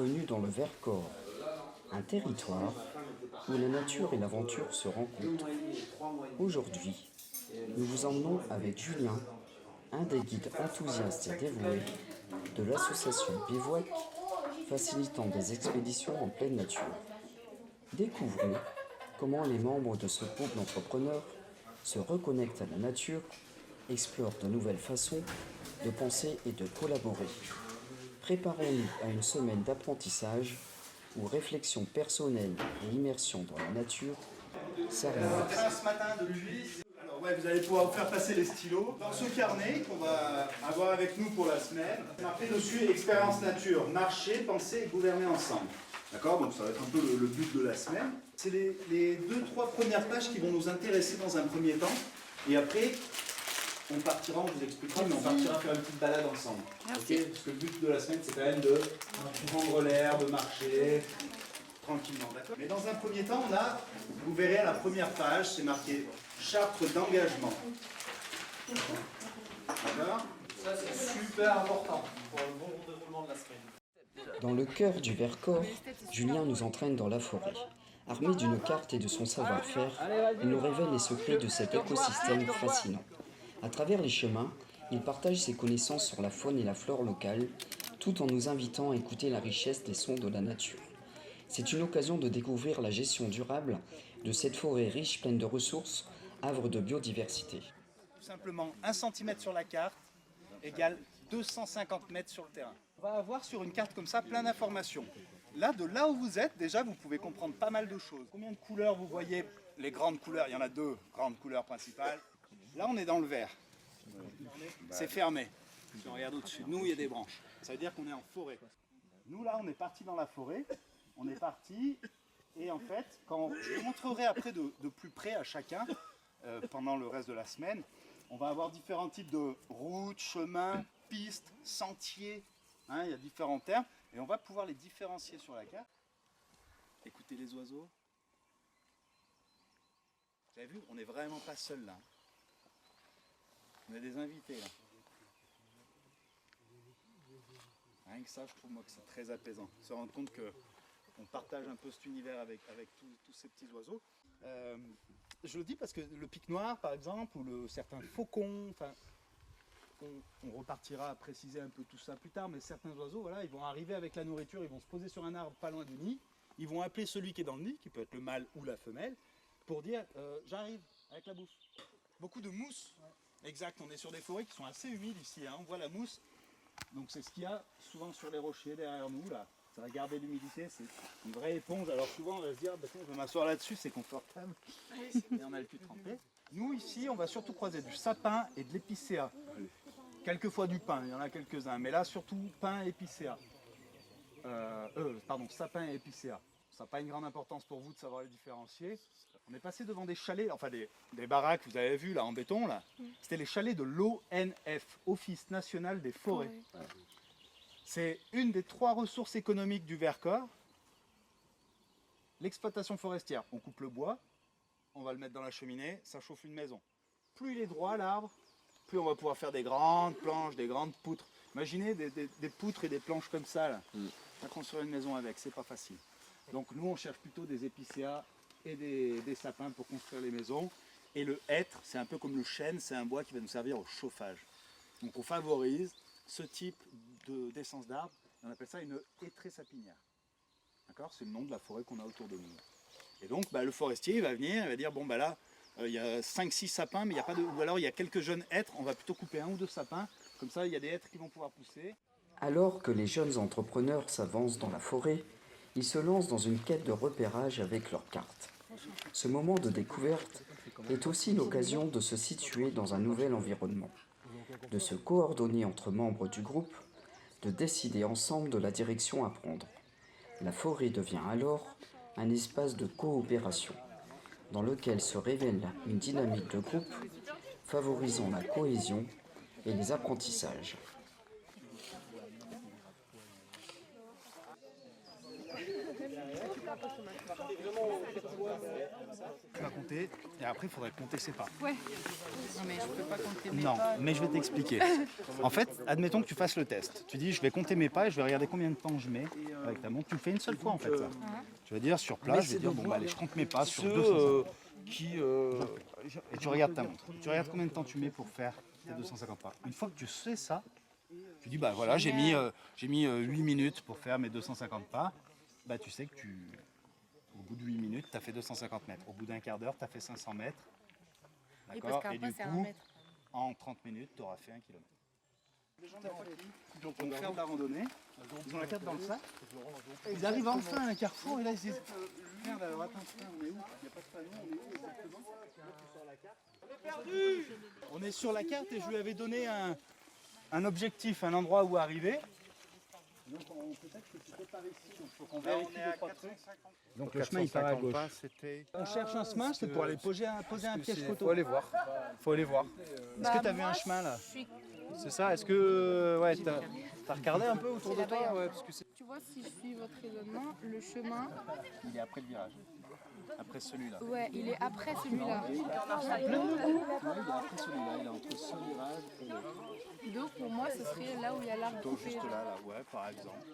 bienvenue dans le Vercors, un territoire où la nature et l'aventure se rencontrent. Aujourd'hui, nous vous emmenons avec Julien, un des guides enthousiastes et dévoués de l'association Bivouac, facilitant des expéditions en pleine nature. Découvrons comment les membres de ce groupe d'entrepreneurs se reconnectent à la nature, explorent de nouvelles façons de penser et de collaborer. Préparons-nous à une semaine d'apprentissage où réflexion personnelle et immersion dans la nature s'harmonisent. Ce matin de pluie. Alors ouais, vous allez pouvoir vous faire passer les stylos. Dans ce carnet qu'on va avoir avec nous pour la semaine, marqué dessus expérience nature, marcher, penser et gouverner ensemble. D'accord? Donc ça va être un peu le but de la semaine. C'est les 2-3 premières pages qui vont nous intéresser dans un premier temps. Et après, on partira, on vous expliquera, mais on partira faire une petite balade ensemble. Okay, parce que le but de la semaine, c'est quand même de prendre l'air, de marcher tranquillement. D'accord? Mais dans un premier temps, vous verrez à la première page, c'est marqué charte d'engagement. D'accord? Ça, c'est super important pour le bon déroulement de la semaine. Dans le cœur du Vercors, Julien nous entraîne dans la forêt. Armé d'une carte et de son savoir-faire, il nous révèle les secrets de cet écosystème fascinant. À travers les chemins, il partage ses connaissances sur la faune et la flore locale, tout en nous invitant à écouter la richesse des sons de la nature. C'est une occasion de découvrir la gestion durable de cette forêt riche, pleine de ressources, havre de biodiversité. Tout simplement, 1 cm sur la carte égale 250 mètres sur le terrain. On va avoir sur une carte comme ça plein d'informations. Là, de là où vous êtes, déjà, vous pouvez comprendre pas mal de choses. Combien de couleurs vous voyez? Les grandes couleurs, il y en a 2 grandes couleurs principales. Là, on est dans le vert. C'est fermé. Si on regarde au-dessus de nous, il y a des branches. Ça veut dire qu'on est en forêt. Nous, là, on est parti dans la forêt. On est parti. Et en fait, quand je vous montrerai après de plus près à chacun, pendant le reste de la semaine, on va avoir différents types de routes, chemins, pistes, sentiers. Hein, il y a différents termes. Et on va pouvoir les différencier sur la carte. Écoutez les oiseaux. Vous avez vu, on n'est vraiment pas seul là. On a des invités là. Rien que ça, je trouve moi que c'est très apaisant. Se rendre compte qu'on partage un peu cet univers avec tous ces petits oiseaux. Je le dis parce que le pic noir par exemple, ou certains faucons, enfin, on repartira à préciser un peu tout ça plus tard, mais certains oiseaux, voilà, ils vont arriver avec la nourriture, ils vont se poser sur un arbre pas loin du nid, ils vont appeler celui qui est dans le nid, qui peut être le mâle ou la femelle, pour dire j'arrive avec la bouffe. Beaucoup de mousse. Ouais. Exact, on est sur des forêts qui sont assez humides ici, hein. On voit la mousse, donc c'est ce qu'il y a souvent sur les rochers derrière nous là. Ça va garder l'humidité, c'est une vraie éponge. Alors souvent on va se dire, bah, tiens, je vais m'asseoir là-dessus, c'est confortable. Et on a le cul trempé. Nous ici, on va surtout croiser du sapin et de l'épicéa. Quelquefois du pin, il y en a quelques-uns, mais là surtout pin et épicéa. Sapin et épicéa. Ça n'a pas une grande importance pour vous de savoir les différencier. On est passé devant des chalets, enfin des baraques, vous avez vu là en béton là. C'était les chalets de l'ONF, Office National des Forêts. Ouais. C'est une des 3 ressources économiques du Vercors. L'exploitation forestière, on coupe le bois, on va le mettre dans la cheminée, ça chauffe une maison. Plus il est droit l'arbre, plus on va pouvoir faire des grandes planches, des grandes poutres. Imaginez des poutres et des planches comme ça là. À construire une maison avec, c'est pas facile. Donc nous on cherche plutôt des épicéas et des sapins pour construire les maisons. Et le hêtre, c'est un peu comme le chêne, c'est un bois qui va nous servir au chauffage. Donc on favorise ce type d'essence d'arbre, on appelle ça une hêtrée sapinière. D'accord? C'est le nom de la forêt qu'on a autour de nous. Et donc le forestier il va venir, il va dire bon là, il y a 5-6 sapins, mais il y a pas de. Ou alors il y a quelques jeunes hêtres, on va plutôt couper 1 ou 2 sapins, comme ça il y a des hêtres qui vont pouvoir pousser. Alors que les jeunes entrepreneurs s'avancent dans la forêt, ils se lancent dans une quête de repérage avec leurs cartes. Ce moment de découverte est aussi l'occasion de se situer dans un nouvel environnement, de se coordonner entre membres du groupe, de décider ensemble de la direction à prendre. La forêt devient alors un espace de coopération, dans lequel se révèle une dynamique de groupe favorisant la cohésion et les apprentissages. Tu vas compter et après il faudrait compter ses pas. Ouais. Non mais je peux pas compter mes Non, pas. mais je vais t'expliquer. En fait, admettons que tu fasses le test. Tu dis je vais compter mes pas et je vais regarder combien de temps je mets avec ta montre. Tu le fais une seule fois en fait ça. Tu vas dire sur place, je vais dire bon bah allez je compte mes pas sur 250. Et tu regardes ta montre. Tu regardes combien de temps tu mets pour faire tes 250 pas. Une fois que tu sais ça, tu dis bah voilà j'ai mis 8 minutes pour faire mes 250 pas. Bah tu sais que au bout de 8 minutes, tu as fait 250 mètres. Au bout d'un quart d'heure, tu as fait 500 mètres. Oui, parce D'accord. Et qu'après du c'est un coup, mètre. en 30 minutes, tu auras fait 1 km. Les gens vont faire de la randonnée, ils ont la carte dans le sac, ils arrivent enfin à un carrefour et là ils se disent merde alors attends, on est où? Il n'y a pas de panneau, on est où exactement? On est perdu! On est sur la carte et je lui avais donné un objectif, un endroit où arriver. Donc peut-être que c'était par ici, donc il faut qu'on vérifie 2-3 trucs. Donc le chemin il part à gauche. On cherche un chemin, c'est pour aller poser un piège photo. Faut aller voir. Faut aller voir. Est-ce que tu as vu un chemin là? C'est ça, est-ce que ouais, t'as regardé un peu autour de toi? Ouais, parce que c'est... Tu vois, si je suis votre raisonnement, le chemin, Il est après le virage. Après celui-là. ouais, il est après celui-là. Il est après celui-là, il est entre ce virage et l'autre. Donc pour moi, ce serait là où il y a l'arbre Plutôt coupé. juste là, ouais, par exemple.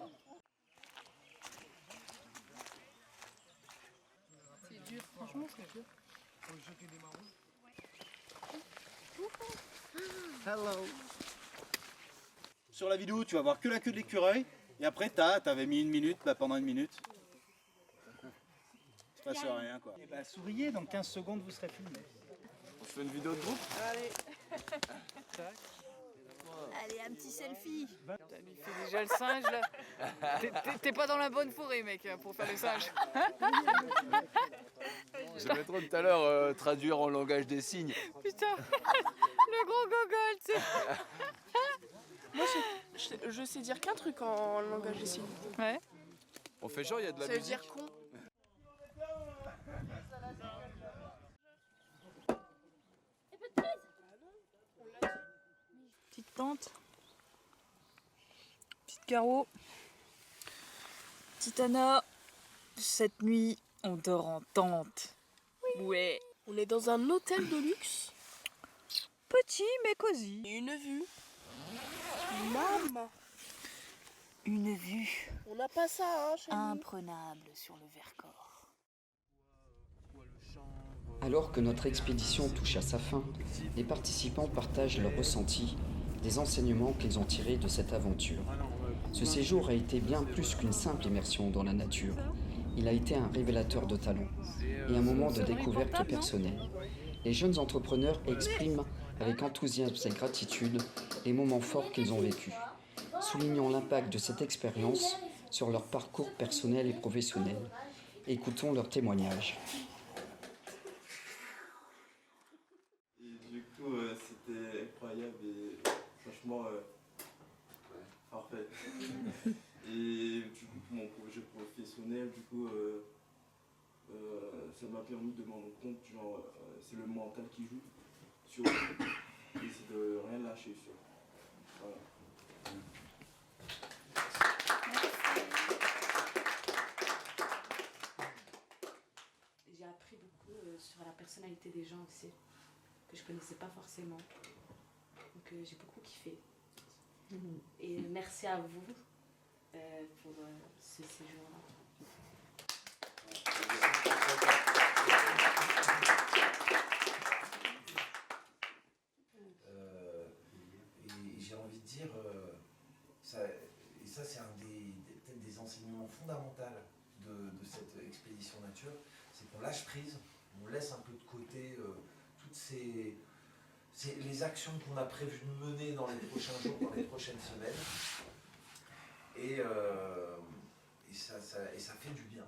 C'est dur, franchement, c'est dur. Sur la vidéo, tu vas voir que la queue de l'écureuil. Et après, t'avais mis 1 minute, bah, pendant 1 minute. Il se passe rien quoi. Et bah, souriez, dans 15 secondes, vous serez filmé. On se fait une vidéo de groupe? Allez, un petit selfie. Il fait déjà le singe là. T'es pas dans la bonne forêt, mec, pour faire le singe. Je vais trop tout à l'heure traduire en langage des signes. Putain, le gros gogol, tu sais. Moi, je sais dire qu'un truc en langage des signes. Ouais. On fait genre, il y a de la Ça veut musique. dire con. Petite tente. Petite Caro. Petite Anna. Cette nuit, on dort en tente. Ouais. On est dans un hôtel de luxe. Petit mais cosy. Et une vue. Maman. Une vue On n'a pas ça, hein, chez nous. imprenable sur le Vercors. Alors que notre expédition touche à sa fin, les participants partagent leurs ressentis, des enseignements qu'ils ont tirés de cette aventure. Ce séjour a été bien plus qu'une simple immersion dans la nature. Il a été un révélateur de talent et un moment de découverte personnelle. Les jeunes entrepreneurs expriment avec enthousiasme et gratitude les moments forts qu'ils ont vécus, soulignant l'impact de cette expérience sur leur parcours personnel et professionnel. Écoutons leurs témoignages. Et du coup, c'était incroyable et franchement parfait. Et du coup, pour mon projet professionnel, du coup, ça m'a permis de me rendre compte, genre, c'est le mental qui joue sur tout, et c'est de rien lâcher sur. Voilà. J'ai appris beaucoup sur la personnalité des gens aussi, que je connaissais pas forcément. Donc j'ai beaucoup kiffé. Et merci à vous pour ce séjour-là. Et j'ai envie de dire, ça c'est peut-être des enseignements fondamentaux de cette expédition nature, c'est qu'on lâche prise, on laisse un peu de côté toutes les actions qu'on a prévu de mener dans les prochains jours, dans les prochaines semaines, et ça fait du bien.